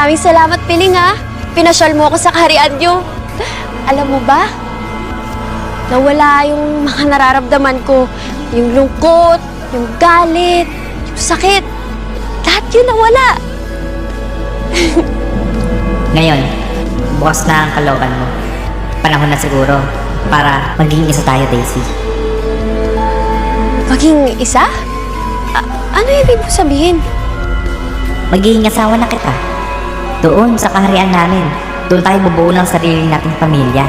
Maraming salamat, Piling, ha. Pinasyal mo ako sa kaharian niyo. Alam mo ba, nawala yung mga nararamdaman ko. Yung lungkot, yung galit, yung sakit. Lahat yun nawala. Ngayon, bukas na ang kalooban mo. Panahon na siguro para maging isa tayo, Daisy. Maging isa? Ano ibig mo sabihin? Magiging asawa na kita. Doon sa kaharian namin, doon tayo bubuo ng sarili nating pamilya.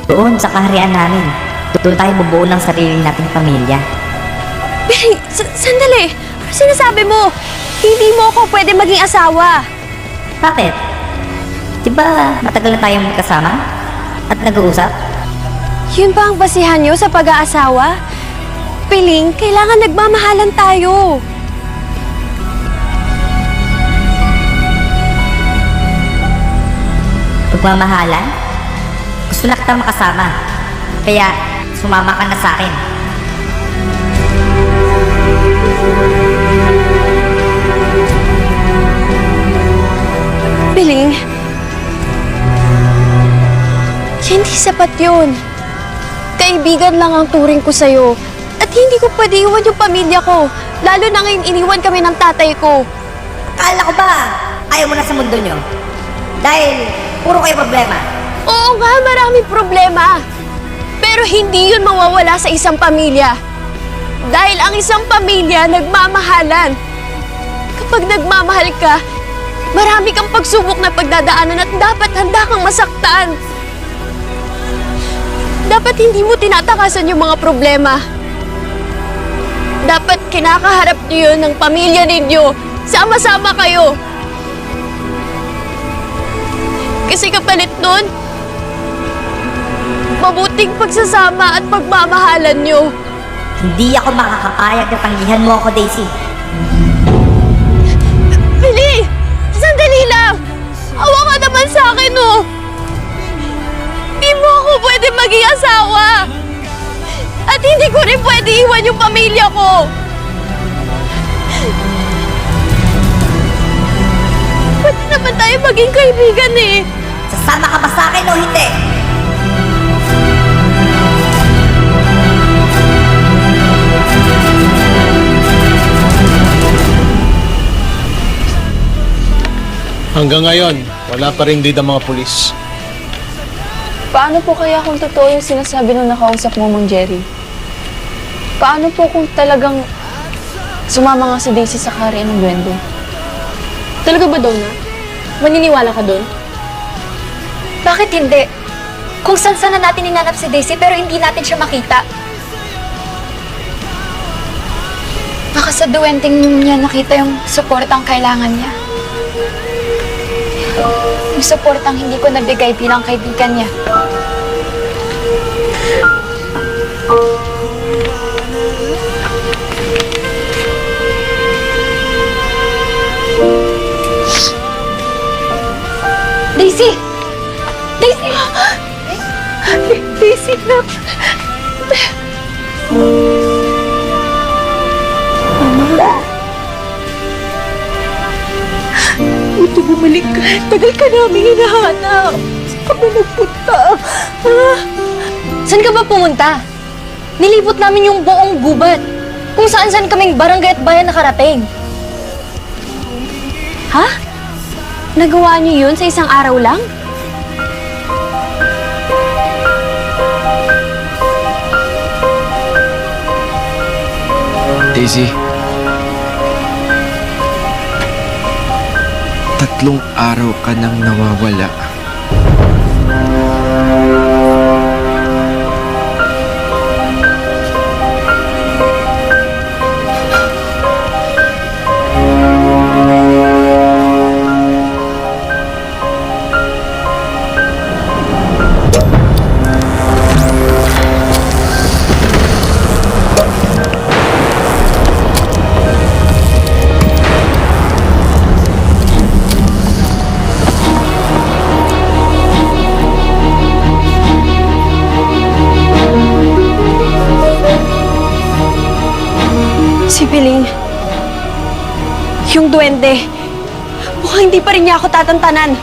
Doon sa kaharian namin, doon tayo bubuo ng sarili nating pamilya. Piling, sandali. Ano sinasabi mo? Hindi mo ako pwede maging asawa. Bakit? Diba matagal na tayong magkasama? At nag-uusap? Yun ba ang basihan niyo sa pag-aasawa? Piling, kailangan nagmamahalan tayo. Pagmamahalan? Gusto na kitang makasama. Kaya sumama ka na sa akin. Piling, hindi sapat yun. Kaibigan lang ang turing ko sa'yo. At hindi ko pwede iwan yung pamilya ko. Lalo na ngayon iniwan kami ng tatay ko. Akala ko ba ayaw mo na sa mundo nyo? Dahil puro kayo problema. Oo nga, maraming problema. Pero hindi yun mawawala sa isang pamilya. Dahil ang isang pamilya nagmamahalan. Kapag nagmamahal ka, marami kang pagsubok na pagdadaanan at dapat handa kang masaktan. Dapat hindi mo tinatakasan yung mga problema. Dapat kinakaharap niyo yun ng pamilya ninyo. Sama-sama kayo. Kasi kapalit nun, mabuting pagsasama at pagmamahalan nyo. Hindi ako makakapayag na tanggihan mo ako, Daisy. Pili! Sandali lang! Awa ka naman sa akin, oh! Di mo ako pwede maging asawa! At hindi ko rin pwede iwan yung pamilya ko! Pwede naman tayo maging kaibigan, eh! Sasama ka ba sa akin o hindi? Hanggang ngayon, wala pa rin lead ang mga pulis. Paano po kaya kung totoo yung sinasabi nung nakausap mo, Mang Jerry? Paano po kung talagang sumama nga si Daisy sa kaharian ng Duwende? Talaga ba, Donna? Maniniwala ka doon? Bakit hindi? Kung saan-saan na natin hinanap si Daisy pero hindi natin siya makita. Baka sa duwending niya nakita yung suportang kailangan niya. Yung suportang hindi ko nabigay bilang kaibigan niya. Daisy! Daisy! Daisy na! Buti bumalik ka. Tagal ka namin hinahanap. Saan ka ba nagpunta? Saan ka ba pumunta? Nilibot namin yung buong gubat. Kung saan-saan kaming barangay at bayan nakarating. Ha? Nagawa niyo yun sa isang araw lang? Daisy. 3 araw ka nang nawawala. Si Piling. Yung duwende. Mukhang hindi pa rin niya ako tatantanan.